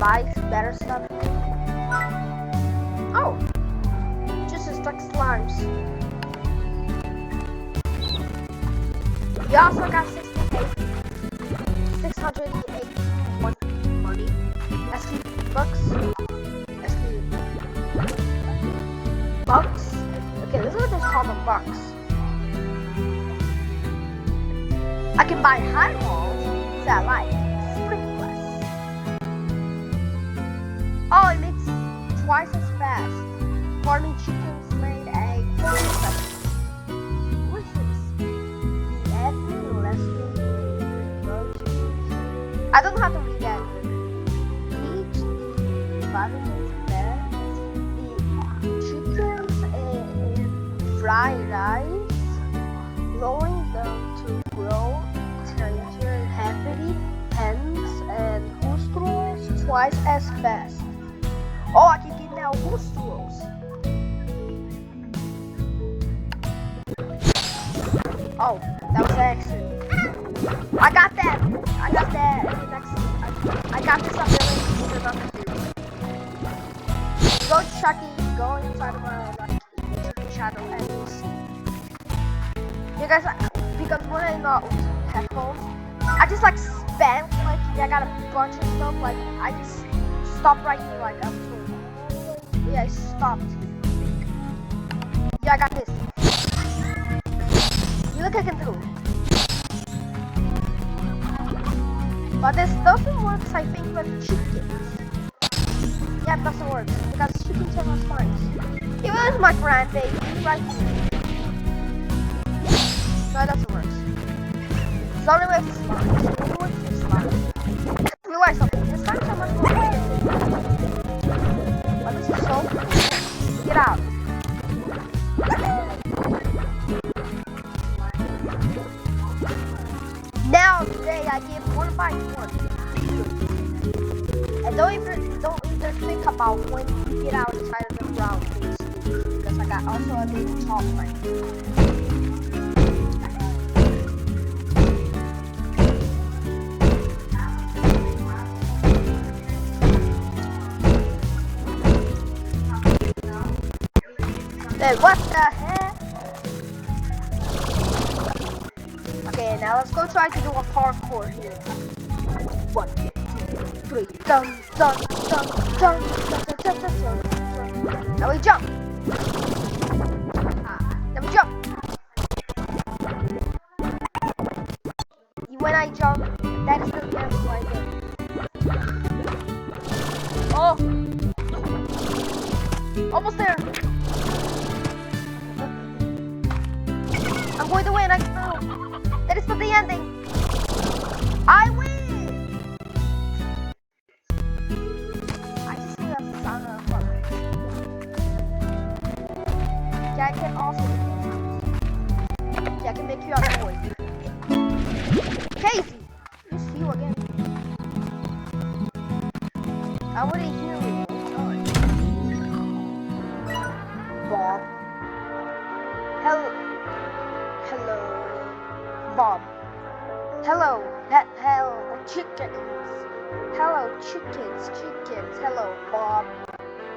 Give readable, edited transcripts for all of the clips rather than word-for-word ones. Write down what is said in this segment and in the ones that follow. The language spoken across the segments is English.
buy better stuff. Oh, just as like slimes. We also got 681 money. SQ bucks. SQ bucks. Okay, let's just call them bucks. I can buy high walls that like sprinkless. Oh, it makes twice as fast. Farming chickens, laid eggs. What is this? The admin lesson. I don't know how to read that. Each the vitamins bed, the chickens and fried rice, growing them to grow tender, happy hens and roosters twice as fast. Oh, I can get now roosters. Oh, that was an accident. I got that. I got that. I got this ability to another dude. Go to Chucky, go inside of our channel and you'll see. You guys, because when I got headphones, I just like spam clicking. I got a bunch of stuff. Like I just stopped right here. Like I'm told. Yeah, I stopped. Yeah, I got this. You look, I can do. But this doesn't work, I think, with chickens. Yeah, it doesn't work because chickens have no spines. Even with my grandbaby right here. No, it doesn't work. It's only with spines. It only works with spines. I realize something. This time so much more difficult. But this is so cool. Get out. Now today I give 1 by 1. And don't even think about when you get outside of the ground, please. Because I got also a big top right here. Then what the heck? Okay, now let's go try to do a parkour here. 1, 2, 3, dun dun dun dun dun dun dun dun. Now we jump. Now we jump. When I jump, that is the dance right there. Oh, almost there. I'm going to win. I know. That is not the ending. I win. I just see that sound of fun. Yeah, I can also. Yeah, I can make you out of noise. Casey, you see you again. I wouldn't hear you. Bob. Hello. Bob. Hello, chickens. Hello, chickens. Hello, Bob.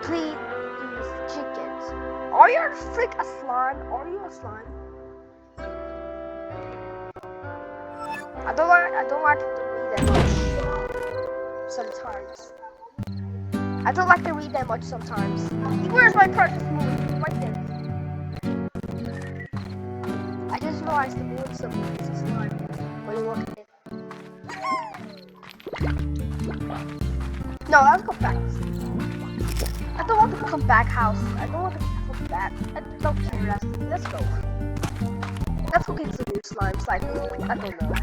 Please, chickens. Are you a freak a slime? Are you a slime? I don't like to read that much. Sometimes. I don't like to read that much sometimes. Where's my precious moon? Right there. I just realized the moon's a slime when you look at it. No, let's go back. I don't want to come back house. I don't want to come back. I don't care. Let's go. Let's go get some new slimes. Like, I don't know.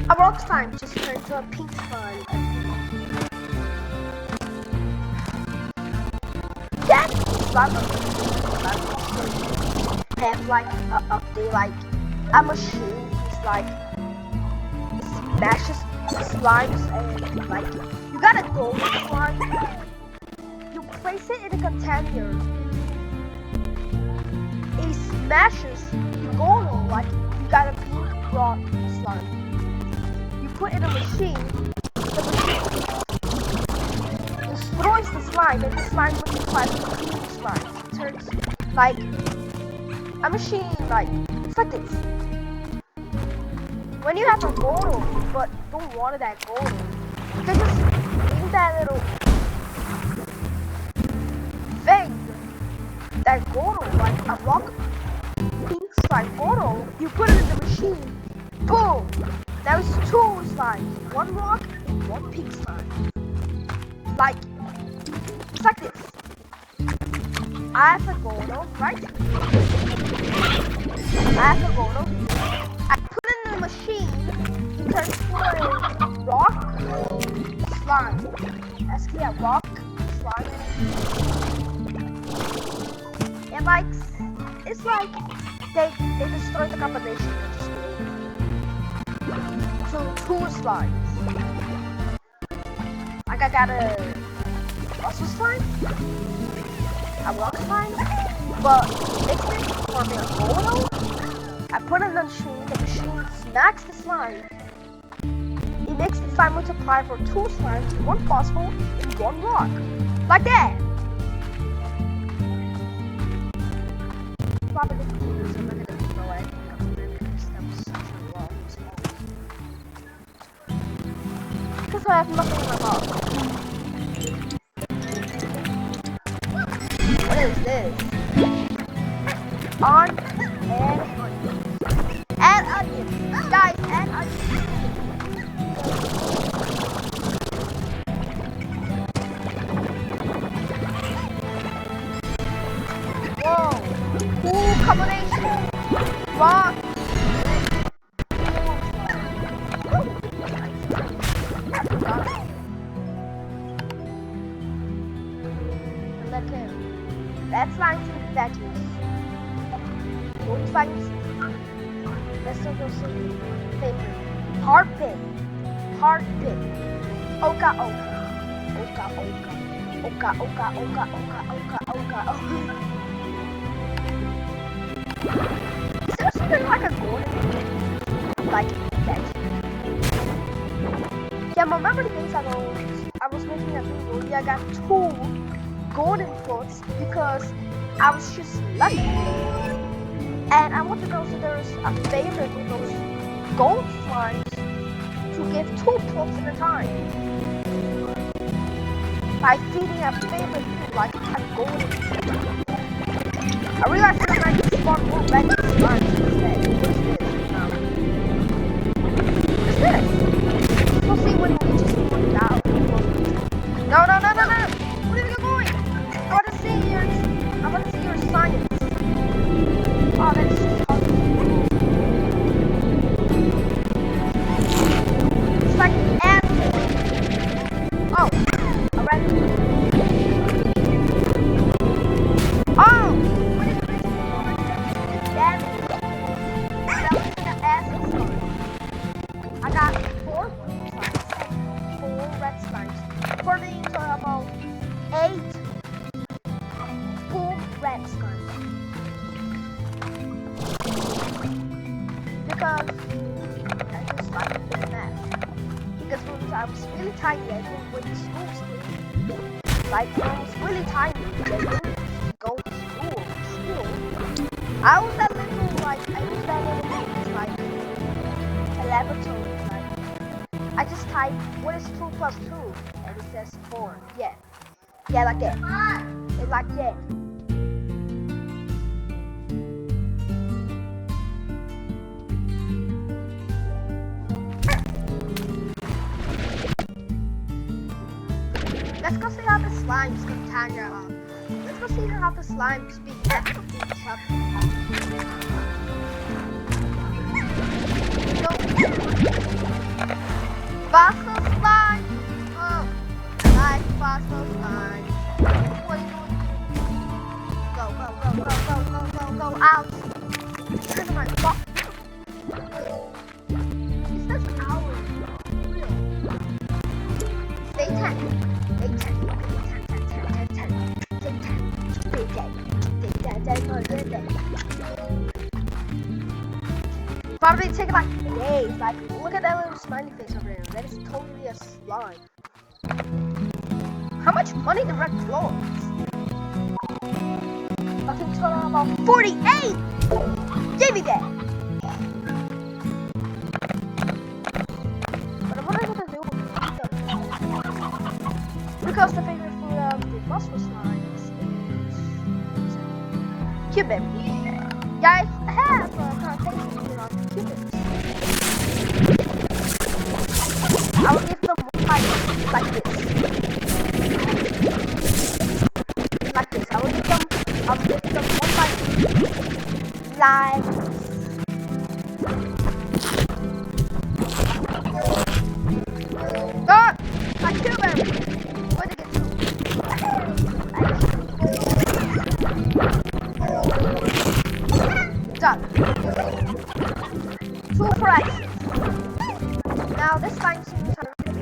A rock slime just turned into a pink slime. That slime have like a update, like a machine is like smashes slimes and like you got a gold slime. You place it in a container. It smashes the gold like you got a pink rock slime. put in a machine, the machine destroys the slime, and the slime multiplies into slime. It turns like a machine, like it's like this. When you have a Goro, but you don't want that Goro, you can just use that little thing, that Goro, like a rock pink slime Goro. You put it in the machine, boom! There's two slimes, one rock and one pink slime. Like, it's like this. I have a Goro, right? I have a Goro. I put it in the machine, it turns to a rock slime. Basically a rock slime. And like, it's like they destroyed the combination. So two slimes. Like I got a muscle slime, a rock slime, but mixed it for me a Goro. I put it in the machine smacks the slime. It makes the slime multiply for two slimes, one phosphor and one rock. Like that. Probably the computers are not gonna throw it because that was such a long song. Because I have nothing in my mouth. What is this? On and onions. Add onions. Guys, add onions. Whoa. Cool combination. Rock. Look him. That's like veggies. Don't find let's go see favorite. Heart pit. Heart pit. Oka oka. Oka oka. Oka oka oka oka oka oka oka. Is there something like a golden like that? Yeah, remember the days ago I was making a video where I got 2 golden fruits because I was just lucky. And I want to know if there's a favorite with those gold slimes to give 2 fruits at a time. By feeding a favorite food like a golden fruit. I realized that I can spawn more red slimes instead. What's this? What's this? We'll see when we just put it out. No, no, no, no, no! Where are you going? I want to see your science. Oh, that's just it's like an acid. Oh, already. Oh, what is this? Damage. That was the acid slime. I got 4 red slimes. According to about 8 full red slimes. Because I just like this map. Because when I was really tiny, I didn't go to school still. Like when I was really tiny, I didn't go to school. I was that little like a laboratory. Like I just typed what is 2 plus 2 and it says 4. Yeah. Yeah, like that. It's like that. Let's go see how the slimes can Tanya up. Let's go see how the slimes be extra stuff. Go. Fossil slime. Oh, I like fossil slime. What are you doing? Go, go, go, go, go, go, go, go, out. Turn my box. It says hours. Stay 10. Probably take like days. Like, look at that little smiley face over there. That is totally a slime. How much money the red clothes? I can turn on about 48! Give me that! But what am I gonna do with them? Because the favorite food of the muscle slimes is cubic. Yeah, I have a connotation on cubics. I will give them one bite like this. Like this. I will give them one bite like ah! My cubic! Where'd it get to? Done. 2 fractions. Now this time seems to be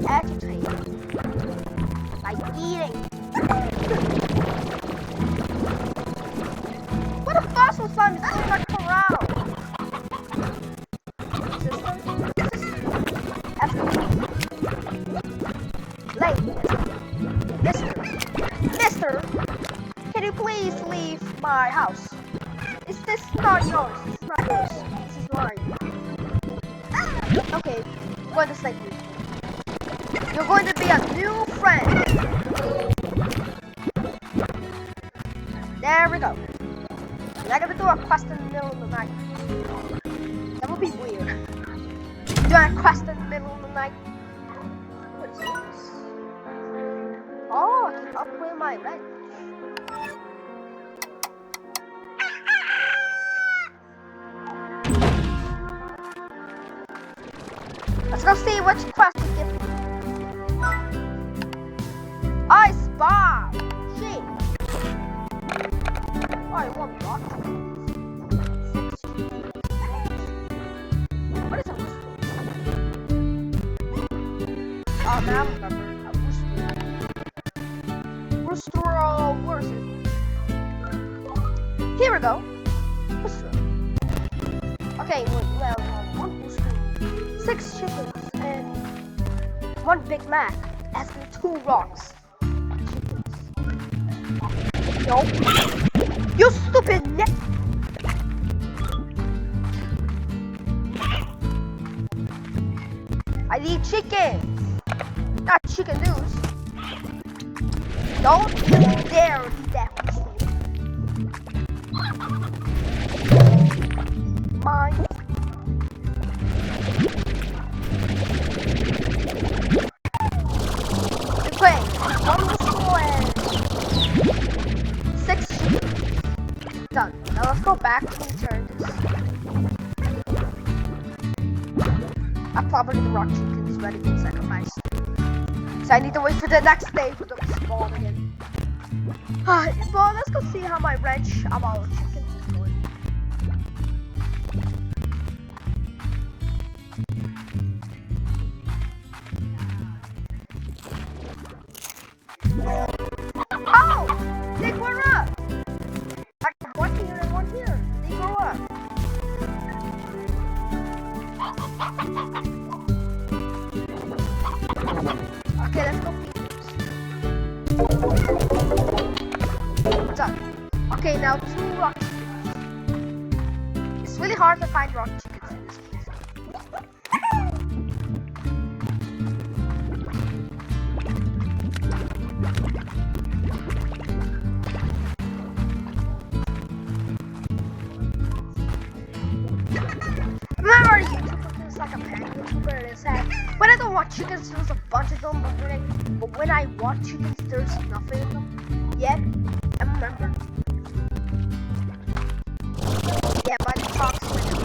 agitated by eating. What a fossil slime is this like corral? Mister, can you please leave my house? Is this not yours? This is not yours. This is mine. Okay, I'm going to save you. You're going to be a new friend. There we go. I'm not going to do a quest in the middle of the night. That would be weird. Doing a quest in the middle of the night. What is this? Oh, I can upgrade my wrench. Let's go see which quest to give me. Ice Bomb! Shit! Oh, I want rock. What is a whistle? Oh, now I remember. A whistle. Where is it? Here we go. Whistle. Okay, well, one whistle. 6 chickens and 1 Big Mac, asking 2 rocks. No. You stupid net. I need chickens, not chicken noodles. Don't dare eat that whistle. Mine. Okay, 1 whistle and 6 chickens. Done. Now let's go back and return this. Probably the rock chicken is ready to be sacrificed. So I need to wait for the next day for them to spawn again. Well, let's go see how my ranch about chickens is going. Oh! They grew up! I got 1 here and 1 here. They grew up. Okay, let's go feed them. Done. Okay, now 2 rock chickens. It's really hard to find rock chickens in this place. Remember YouTuber is like a pet YouTuber and it's sad. When I don't want chickens, there's a bunch of them, but when I want chickens, there's nothing in them. Yet, I remember. Yeah, my talks with him.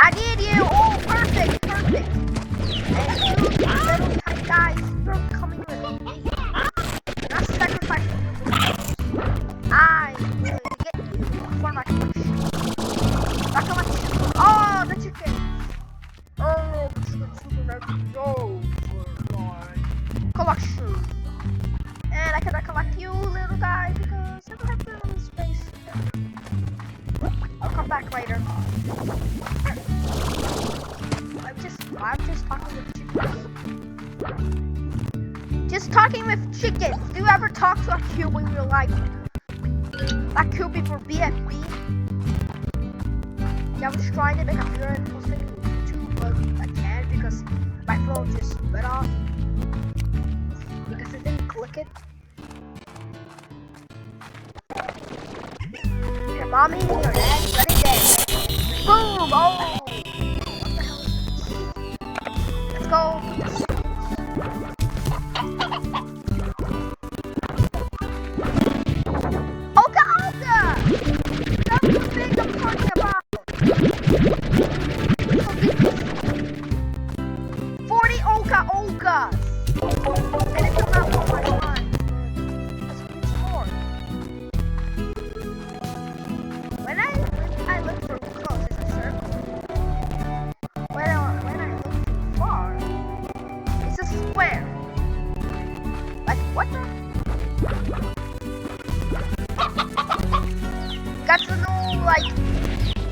I need you! Oh, perfect, perfect! And you little tight guys, you're coming with me. Not sacrificing you. I'm going to get you for my collection. Back on my chicken. Oh, the chicken! Oh, the chicken super go for my collection. And I cannot collect you, little guy, because I don't have the space. I'll come back later. I'm just I'm just talking with chickens. Just talking with chickens. Do you ever talk to a cube in real life? Like cube for BFB? Yeah, I was trying to make a video and post it on YouTube, but I can't because my phone just went off. Because I didn't click it. Your mommy and your dad ready there. Boom! Oh! What the hell is this? Let's go. Oka! That's the thing I'm talking about. 40 Okas. And it's not for my mind. That's what it's for. When I look for close, it's a circle. When I look far, it's a square. Like what the? Got to know like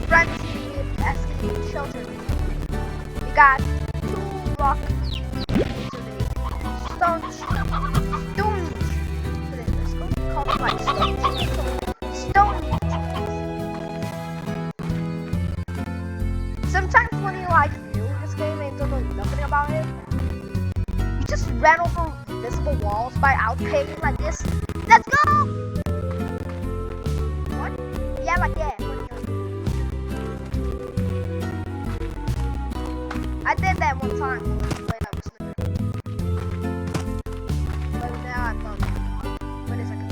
friends with asking shelter. We got 2 blocks today. Stone. Today, let's go call it like stone. Sometimes when you like do this game and don't know nothing about it, you just ran over invisible walls by outpaving like this. Let's go! What? Yeah, like that. I did that one time when I was living. But now I'm not. Wait a second.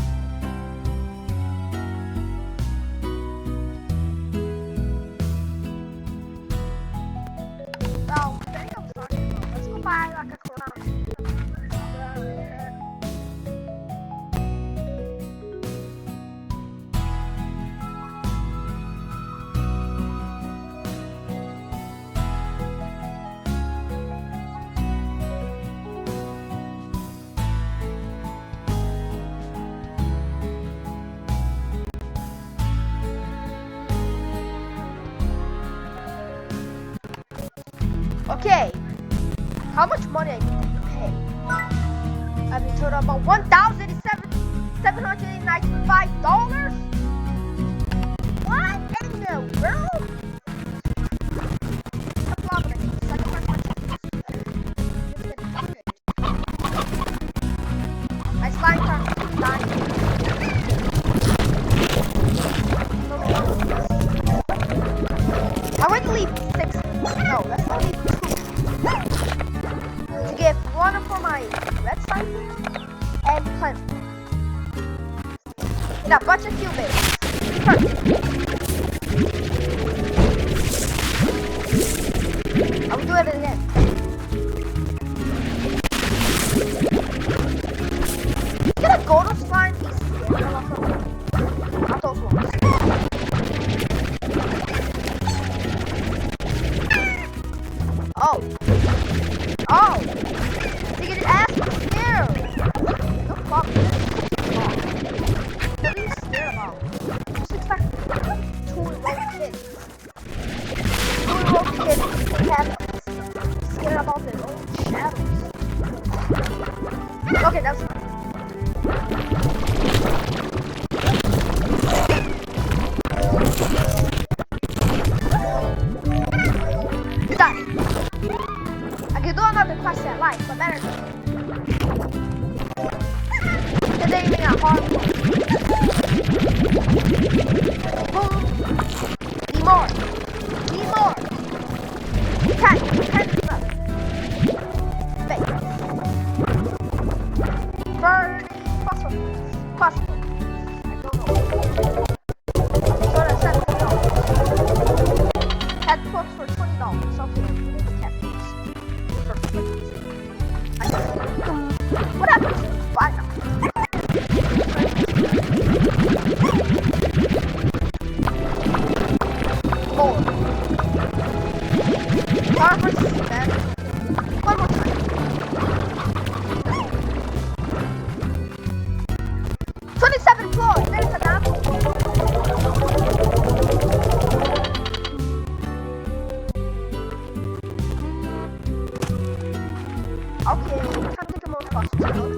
So, I think I'm talking about. Let's go buy like a crown. Okay, how much money I need to pay? I've been told about $1,795. What in the world? My slime time is 9. I went to leave 6. No, that's not leave 2. To get 1 for my red slime here and plant. And a bunch of cubits. I will do it again. Get a golden slime. He's scared of not those ones. Oh. Oh. You get his ass scared. No problem. What are you scared about? Just expect 2-year-old kids. 2-year-old kids have scared about their own shadows. Okay, that's fine. Done. I can do another quest at life, but better than today being a hard one. Boom. Need more. Need more. 10 is enough. Fake. 30 possible. I don't know. So that's $17. Head books for $20. Okay, including the captions. For $20. What happened to buy now? More. Conference is bad. One more time. $20.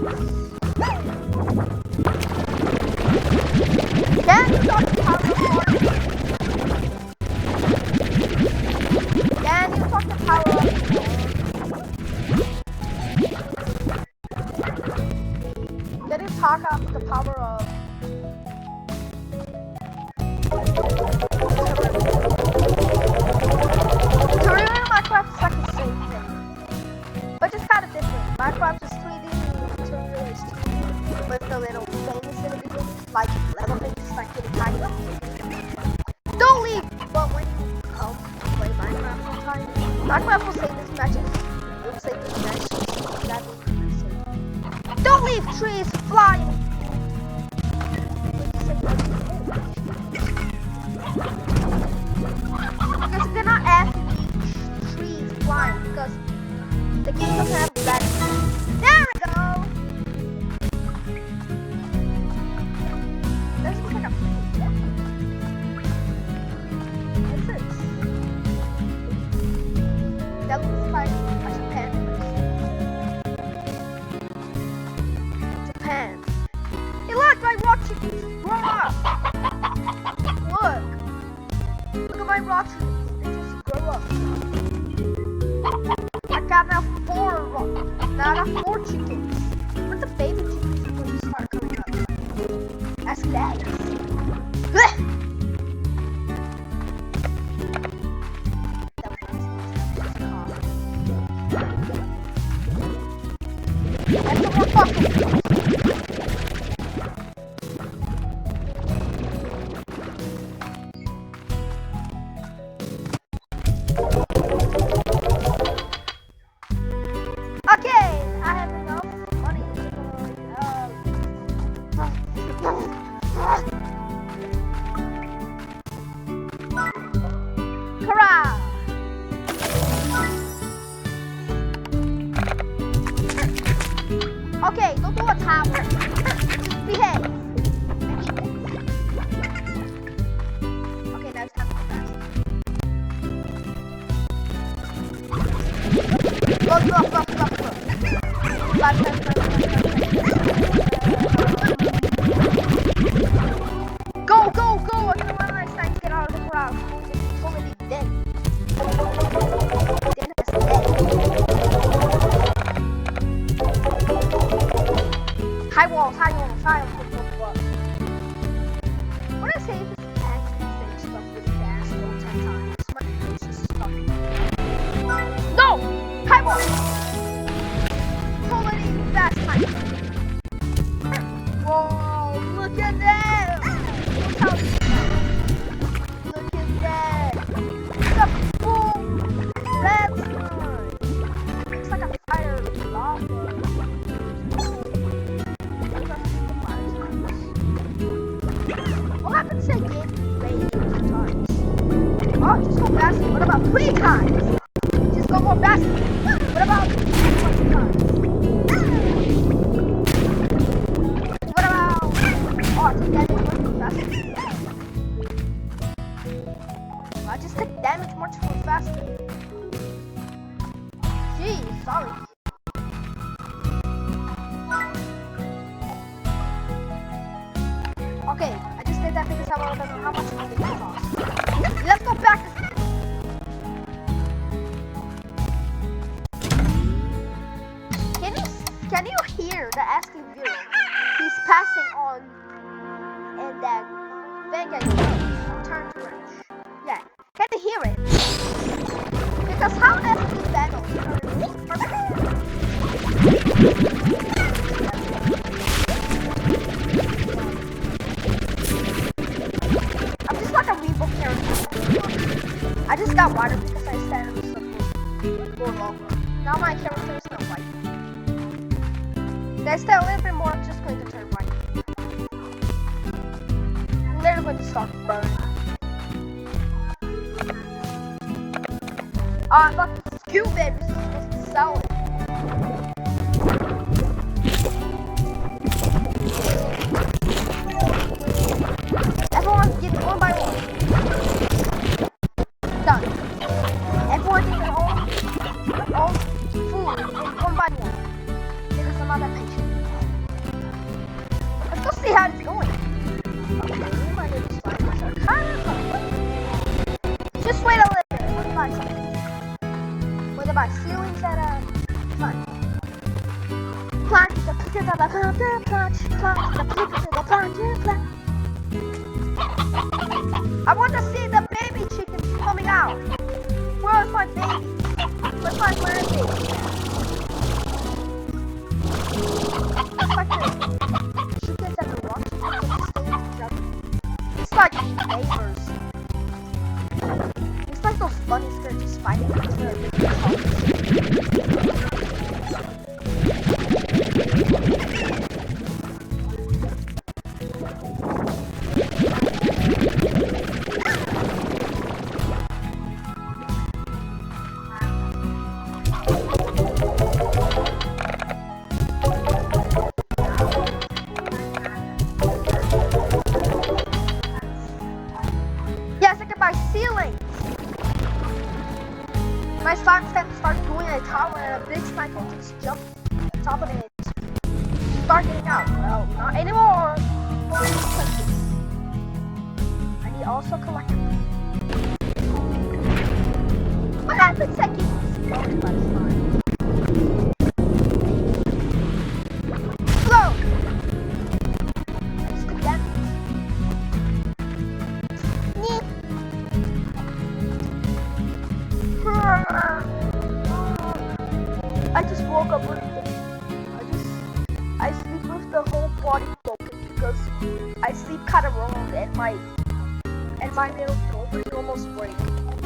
Can you talk to power of water? Can you talk to power of water? Can you talk up the power of Terraria and Minecraft is like the same thing, but just kind of different. Minecraft is 3D and Terraria is 2D with the little things in the beginning, like level things, like getting higher. Don't leave! But when you come to play Minecraft sometime, Minecraft will say this match is, it will say this match is that will be safe. Don't leave, trees, flying! Because they're not asking trees flying because the game doesn't have that. There we go! This looks like a food. What's this? That looks like Japan. Japan. Hey look, my rock chickens grown up! Look! Look at my rock chickens, they just grow up. I got now 4 now I got 4 chickens. Where's the baby chickens when you start coming up? Ask Dad. And some more fucking. Okay, I have enough money to hurrah! Okay, don't do a tower. Just behave. Okay, now it's time to go fast. Go. Go! I'm gonna run nice time to get out of the crowd. It's already dead. Dennis is dead. High walls. What I say if it's actually saying stuff really fast all 10 times? My face is stuck. No! High walls! Already fast time. Whoa, look at that! Look at that! The full redstone! Looks like a fire lava. What happens to get raised 2 times? Oh, just go faster. What about 3 times? Just go more faster. What about 20 times? What about... Oh, I took damage much more faster. I just took damage much more faster. Gee, sorry. Okay, I just did that because I want to know how much money it costs. Let's go back. Can you hear the asking viewer? He's passing on and that thing and turn to wrench. Yeah, can you hear it? Because how asking battles I'm just like a rainbow character. I just got water because I started with some more longer. Now my character is not white. There's still a little bit more, I'm just going to turn white. I'm literally going to start burning. Look, it's cute, baby. This is supposed to sell it. Everyone get one by one. Done. Everyone get their own food one by one. Because I'm not that patient. my ceilings that fine. Plunge the pictures of the plunge the pictures of the plunge. I want to see the baby chickens coming out. Where's my baby? Where's my baby? It's like the chickens that are watching. It's like neighbors. It's like those bunnies that are just fighting each other. My socks have to start doing a tower and a big sniper will just jump on top of it. Start getting out. Well, not anymore. I need also collect them. What happens seconds? But it's fine. Slow! Just get I just woke up with I sleep with the whole body broken because I sleep kind of wrong and my little shoulder almost break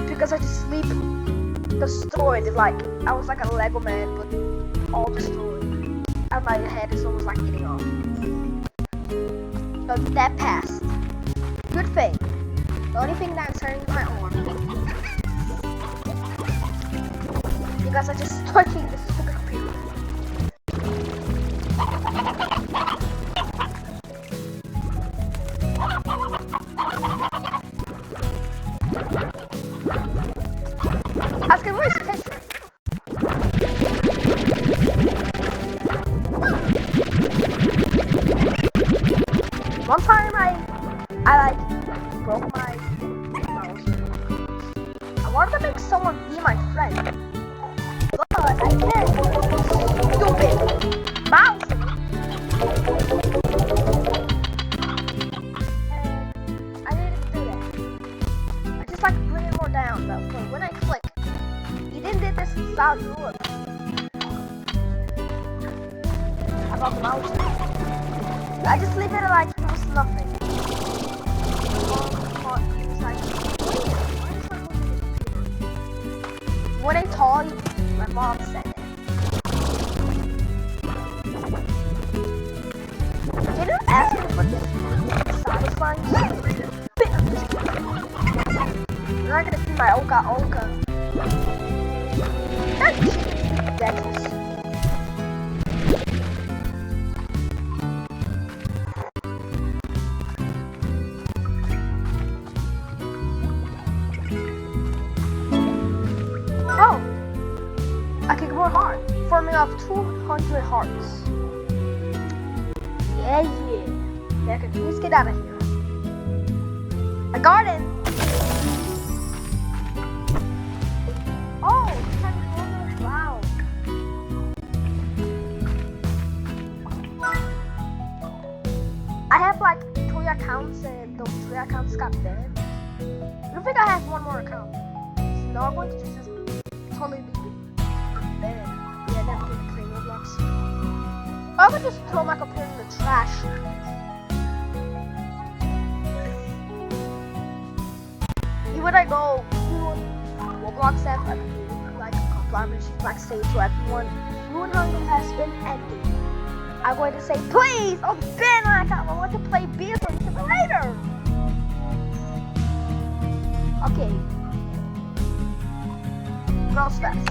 because I just sleep destroyed. Like I was like a Lego man, but all destroyed, and my head is almost like getting off. So that passed. Good thing. The only thing that is hurting my arm because I just touching this stupid computer. I was gonna raise attention. One time I like broke my mouse. I wanted to make someone be my friend, but I can't. Stupid mouse. And I didn't do that. I just like bring it more down, but when I click, he didn't do this without doing. About the mouse. I just leave it like it was nothing. When I told my mom said it. Can you ask me for this satisfying? You're not gonna be my Oka. That's ridiculous. Oh, I can get more heart, forming up 200 hearts. Yeah. Yeah, can please get out of here. A garden. Oh, wow. I have like 3 accounts, and those 3 accounts got banned. I don't think I have one more account. So now I'm going to just totally be banned. Yeah, never going to play Roblox. I would just throw my computer in the trash. When I go to Roblox app, like compliance, like say to everyone, 100 has been ended. I'm going to say, please, oh Ben, I want to play Beaver Simulator. Okay. Girl steps.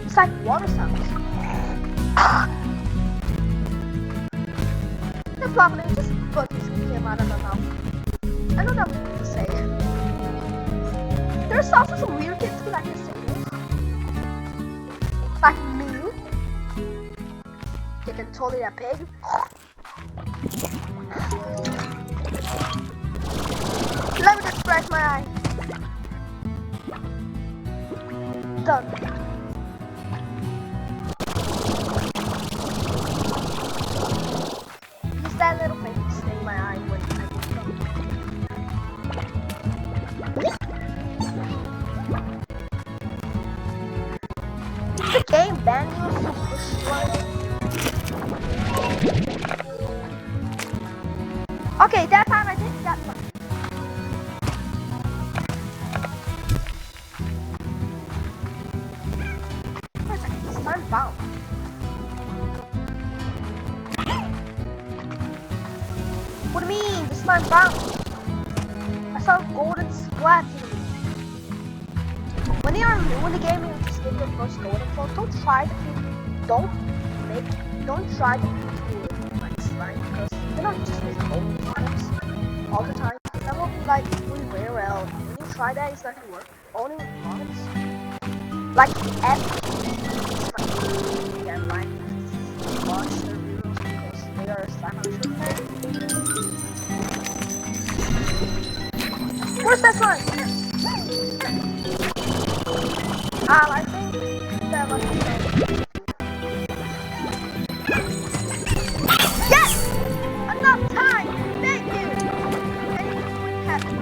It's like water sounds. The problem is just bookies came out of my mouth. I know that weird to say. There's also some weird kids who like to say this. Like me. You can totally that pig. scratch my eye. Done. Use that little thing to stay in my eye when I get done. Is the game banning you from push running? Okay, that time I did that one. I'm bound. What do you mean? This time bound. I saw golden splats. When you are new in the game and you just get your first golden flow, don't try to like slime because they don't just make golden slimes all the time. That will be like really rare out. When you try that, it's not gonna work. Only with mods. Like F. Yeah, right. Launch their heroes because they are slime shooter. Where's that slime? I think that must be dead. Yes! Enough time! Thank you! Anything would happen.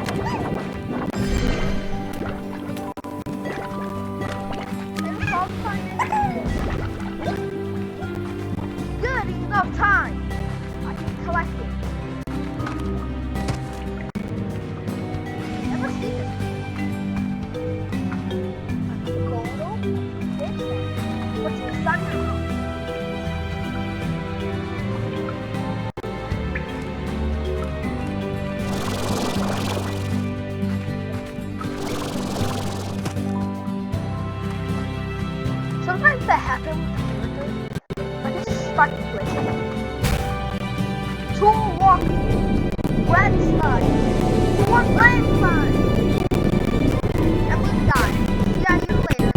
Good enough time! I can collect it. Never seen this. What's inside your room? Sometimes that happens with the characters, but they just start glitching. Tool walking, red slide, more red slide, and we die. See you later.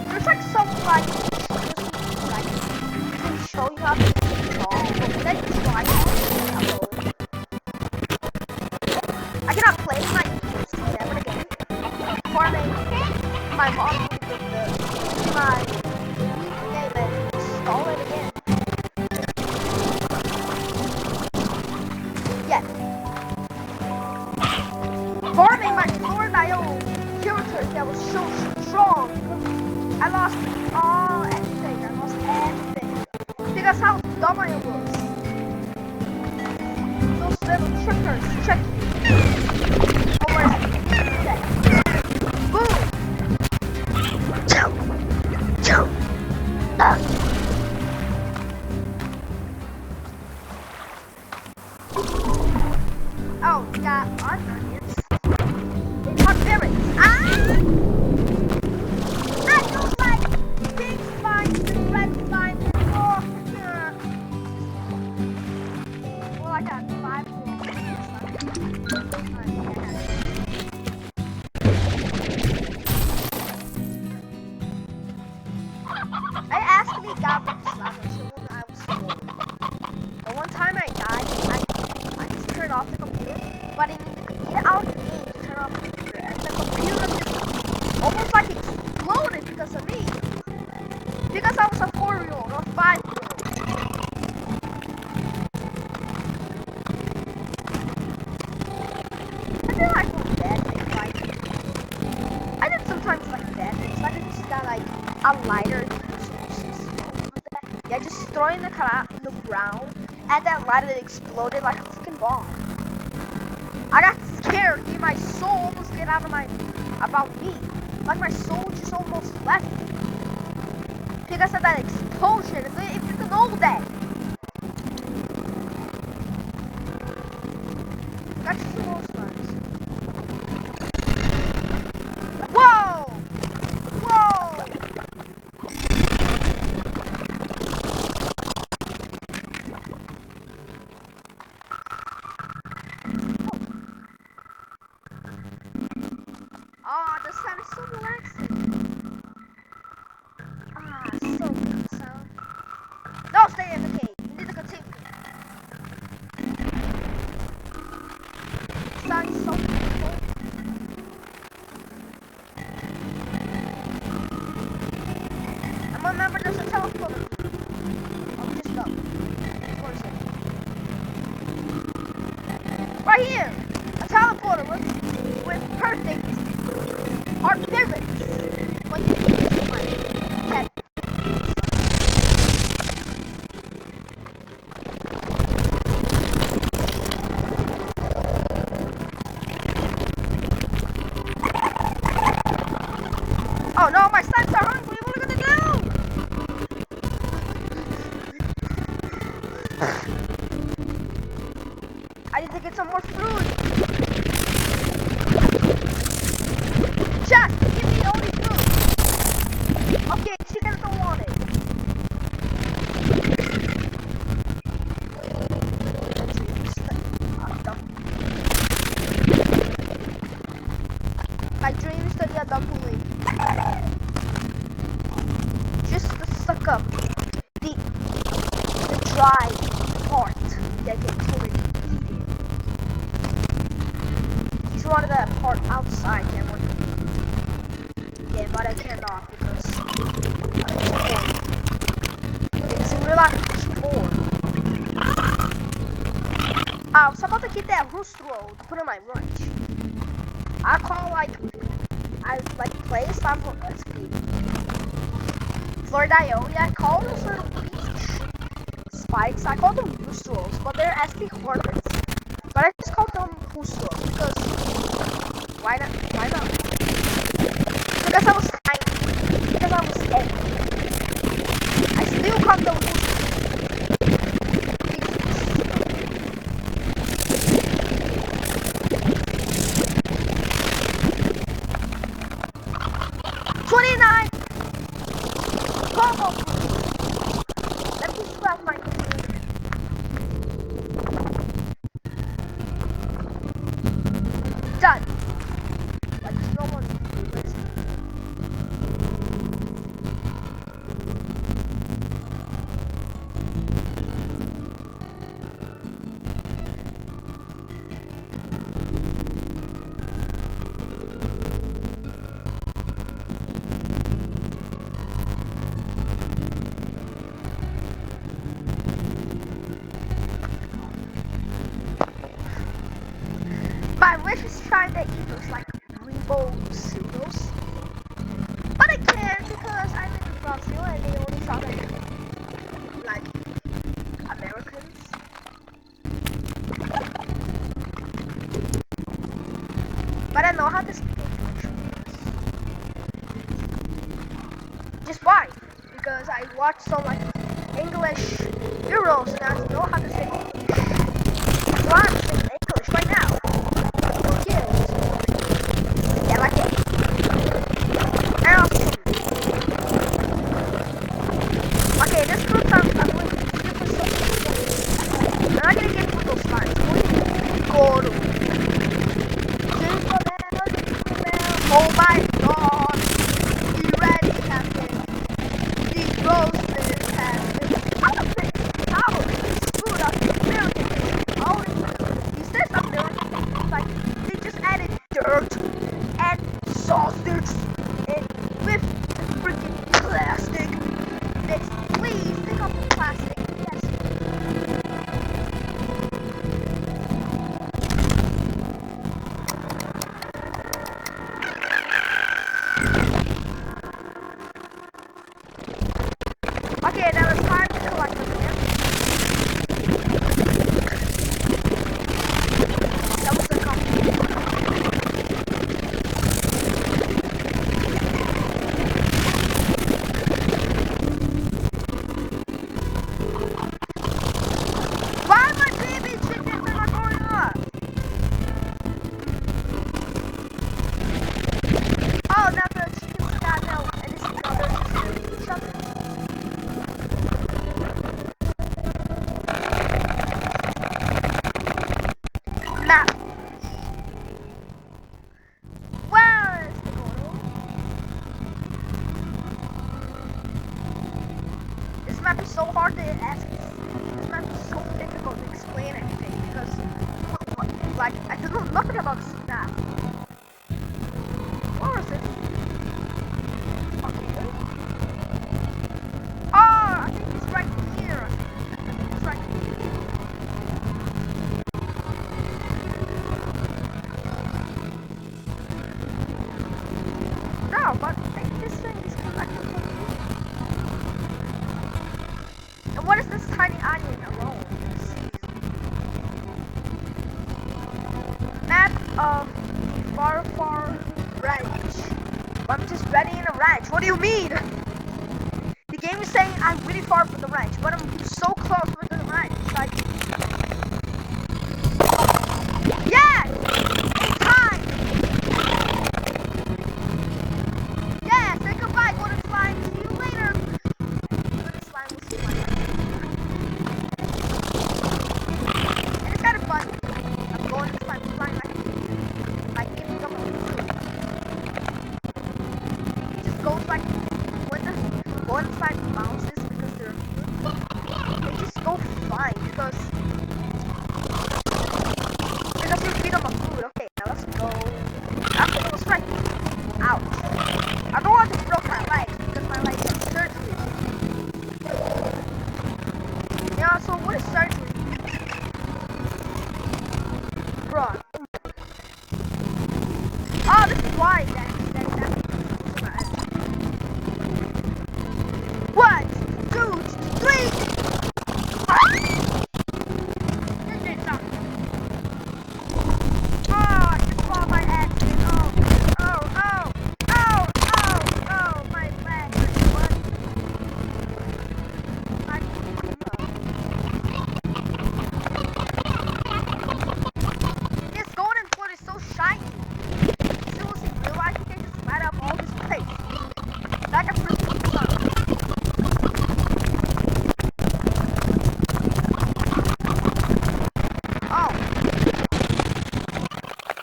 There's like some like can show you how to install, but then you try it. I cannot play my PC ever again. Farming my mom did my game and install it again. Yeah. Farming my Lord Ione character that was so strong. I lost everything. I lost everything. Because how dumb I was. Those little trickers check me. Oh, where is it? Okay. Boom! Chow! Chow! Oh, we got onions. Barbarians. Ah! Off the computer, but it needed out the game to turn off the computer, and the computer just almost like exploded because of me. Because I was a 4-year-old or 5-year-old. I feel like one bad thing, like I did sometimes like bad things, like I just got like a lighter, yeah, just throw it in the ground, and that lighter exploded like a freaking bomb. I got scared, dude. My soul almost get out of about me. Like my soul just almost left me. Because of that explosion, if you can know that. Got you some more slimes. Whoa! Whoa! Oh, this sound is so relaxing. Ah, so good sound. No, stay in the cave. You need to continue. Sounds so beautiful. And remember, there's a teleporter. Oh, just go. Where is it? Right here. A teleporter with perfect art physics. Like, head. Oh no, my slimes are hungry. What are we gonna do? I need to get some more food. Just give me all these food. Okay, chickens don't want it. My dream is to be a dumpling. Just to suck up the dry part that gets totally eaten. He's wanted that part outside, Cameron. Yeah, but I cannot because it's in real life explore. I was about to keep that rooster roll to put in my lunch. I call place I'm from SP. Florida, I call those little spikes. I call them rooster rolls, but they're actually hornets. But I just call them rooster rolls because why not? Why not? Because I was tiny. Because I was angry. I still call them rooster rolls. 29! Combo! Let me scrap my computer. Done. Like no one. My wish is trying to eat those like rainbow cereals. But I can't because I live in Brazil and they only sell them like Americans. But I know how to speak English. Just why? Because I watched some like English heroes and I know how to speak English. So I'm speaking English right now. Yeah, like it. Okay, this group I'm going to super so. I'm not gonna get those slides. Go to. Oh my god. You ready, Captain? These roses have been out. Food up millions. Is this a million? Like, they just added dirt and sausage and with freaking plastic. Next, please pick up the plastic. Yes. Okay, now it's time to collect them again. That was a compliment. map is so hard to ask. This map is so difficult to explain anything because, like, I don't know nothing about this map. Where is it? Okay. Oh, I think it's right here. It's right here. No, but I think this thing is connected to me. And what is this tiny onion alone? Map of the far ranch. I'm just ready in a ranch. What do you mean? The game is saying I'm really far from the ranch, but I'm so close with the ranch. It's like, yeah, in time. Yeah, say goodbye, golden slime. See you later. Golden slime will see my life. And it's kind of fun. I'm going to slime flying like giving them a food. It just goes like when the golden slime bounces because they just go flying because you feed them a food. Okay, now let's go. I think it was right. Ouch. I don't want to broke my legs because my legs are surgery. Yeah, so what is surgery? Bro. Oh, this is why that's 1, 2, 3. Oh, I just fall by accident. Oh, my leg. What? This golden foot is so shiny. Seriously, real life, you can just light up all this place. Like a Christmas sun. Oh.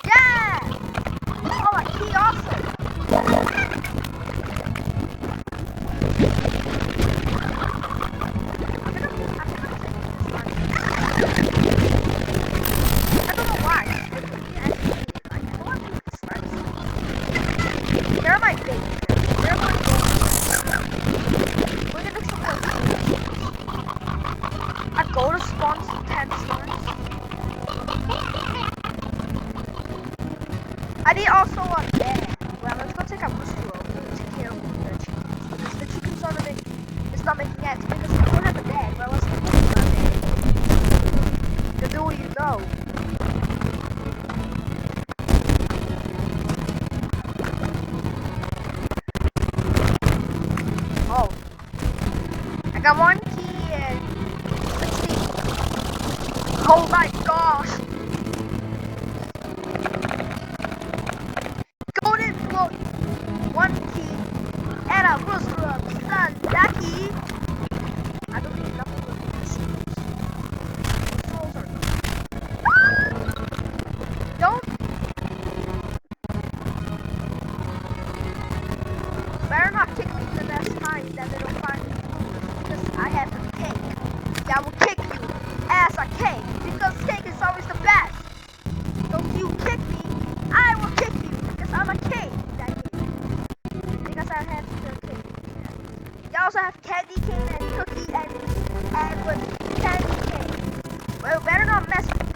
Yeah! Oh, my key also. I don't know why. I don't want to make this. They're my babies. They're my babies. We're gonna do something. A gold spawns 10 stars. I need also a bed. Well, let's go take a booster roll to take care of the chickens. Because the chickens are it's not making eggs because we don't have a bed. Well, let's go take a bed. To do what you know. Oh. I got 1 key and 16. Oh my gosh. Golden float, 1 key, and a rooster of Sandaki. I don't need nothing with these souls are don't better not kick me the next time that they don't find me because I have the cake. I will kick you as a cake because cake is always the best. So if you kick me, I will kick you because I'm a cake. Because I have the cake. You also have candy cane and cookie and with candy cane. Well, better not mess with me.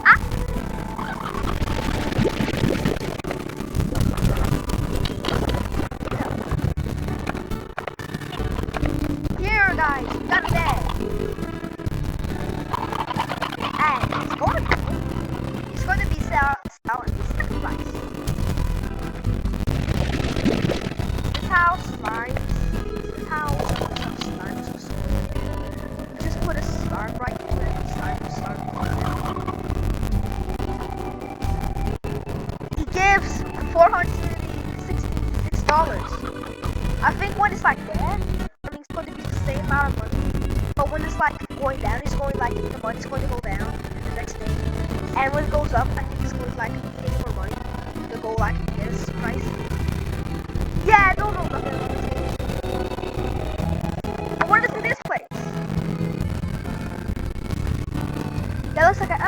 Ah! Here, guys, we got a bed. And it's going to be selling second price. This house slimes. This house slimes. Just put a star right there. He gives $466. I think when it's like that, I mean it's going to be the same amount of money. But when it's like going down, it's going like the money's going to go down the next day. And when it goes up, I think it's going to like getting more money to go like this price. Yeah, no, nothing. But when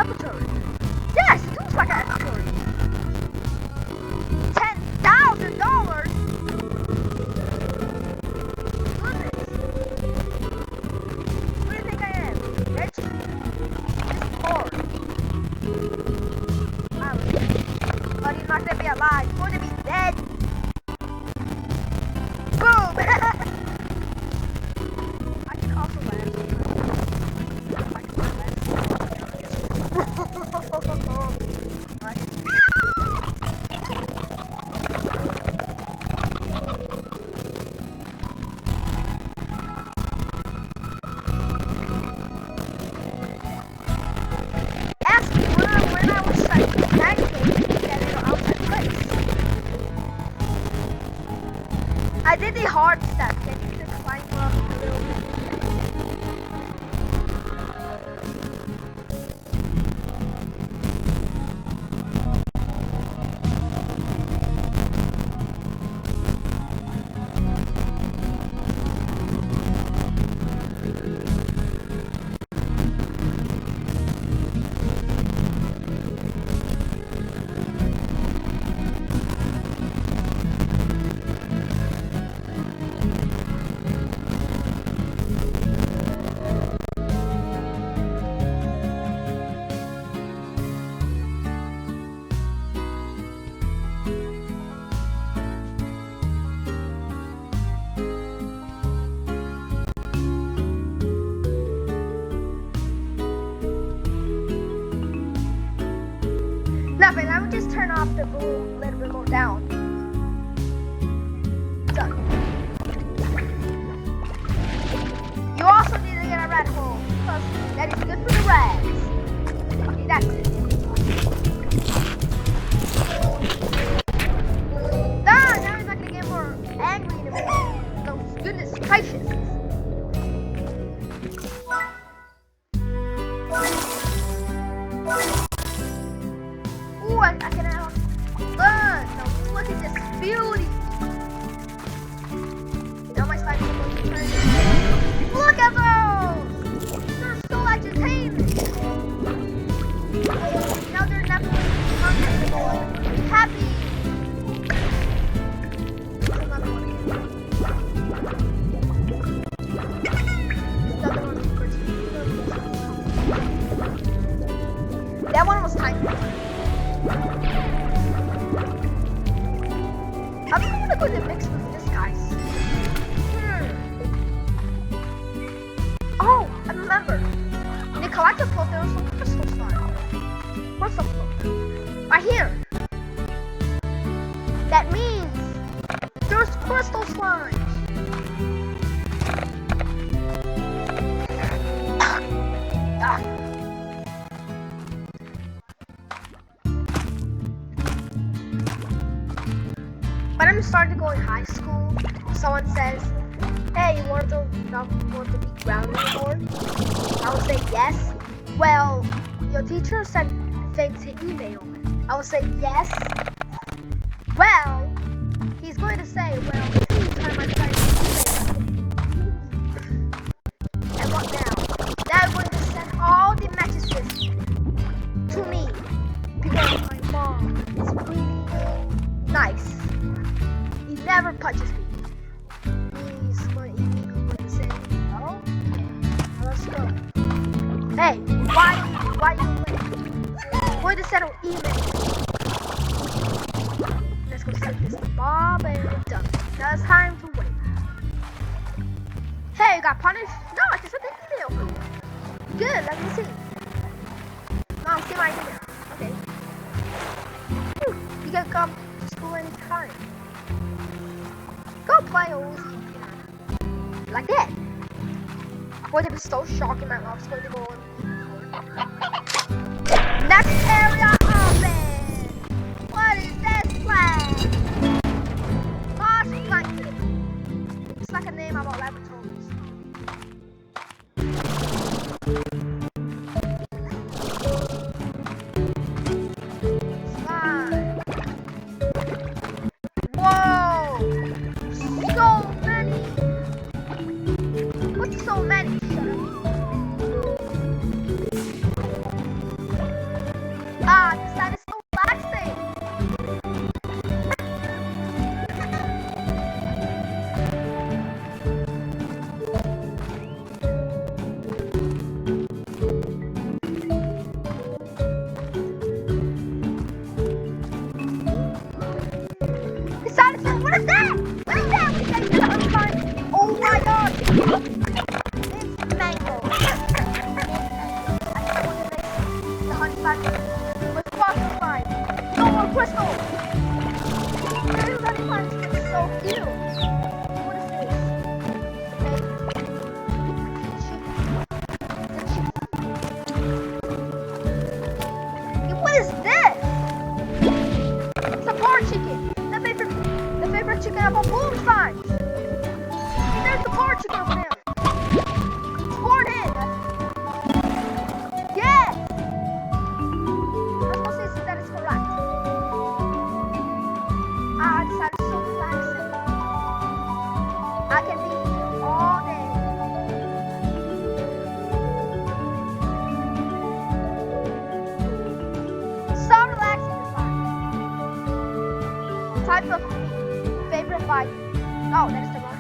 laboratory. Yes, it looks like a laboratory. $10,000. Goodness. What do you think I am? Rich? This poor. But he's not gonna be alive. He's going to be dead. Boom! I can also laugh. Ask me when I was navigating that little outside place. I did the hard step, then you could climb up a little bit. Nothing, I would just turn off the volume a little bit more down. Done. You also need to get a red hole, because that is good for the reds. Okay, that's it. Now he's not gonna get more angry in a minute. Oh, goodness gracious. I can have fun. Now look at this beauty. Now my slide's supposed to turn. Look at those! They're so entertaining. Now they're definitely uncomfortable and happy. There's another one. Another one. That one was tiny. I'm gonna go to mix with this, guys. Oh, I remember. In the collectible, there was some crystal slime. What's up? Right here. That means there's crystal slime. When I'm starting to go in high school, someone says, "Hey, you want to be grounded anymore?" I would say yes. Well, your teacher sent things to email. I would say yes. Well, he's going to say, "Well, please try my friend's email." And what now? They're going to send all the messages to me because my mom is really nice. He never punches me. He's going to say, "Oh, okay, let's go." Hey, why you late? I'm going to send an email. Let's go set this Bob and done. Now it's time to wait. Hey, you got punished? No, I just sent the email for you. Good, let me see. Mom, see my email. Okay. You can come to school anytime. Go play Ozy. Like that. I'm going to be so shocking, my mom's going to go on. Next area open! What is this place? Posh Blanket. It's like a name about laboratories. Slime. Whoa! So many! What's so many? Shut up. Oh, that is the one.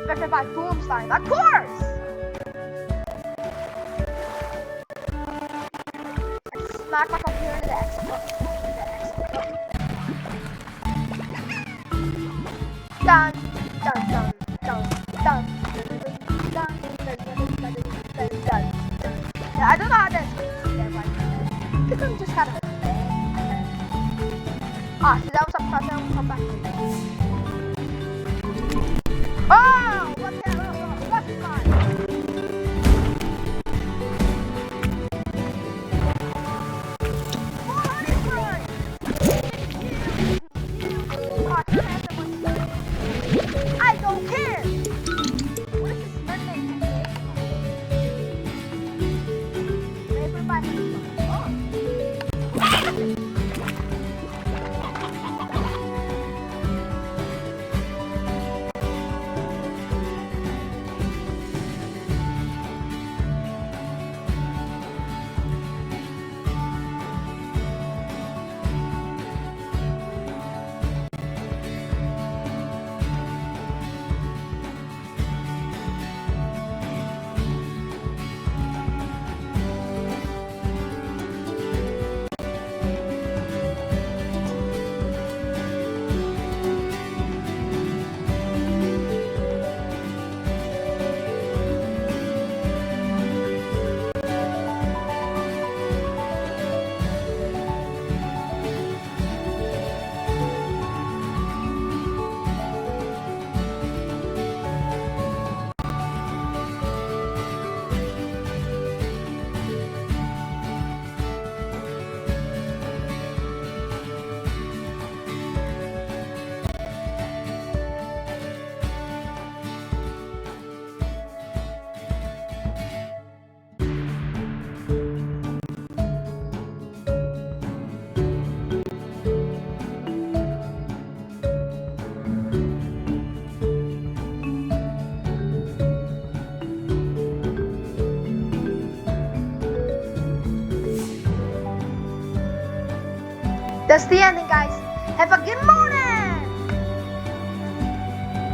Perfect by Boomstein, of course! I smack my computer to the exit button. Dun, dun, dun, dun, dun, dun, dun, dun, dun. Yeah, I don't know how that's there, but I'm just kind of. Ah, so that was a pressure. Come back. Oh, what's that? What's mine? I don't care. What is this birthday? Paper by That's the ending, guys. Have a good morning.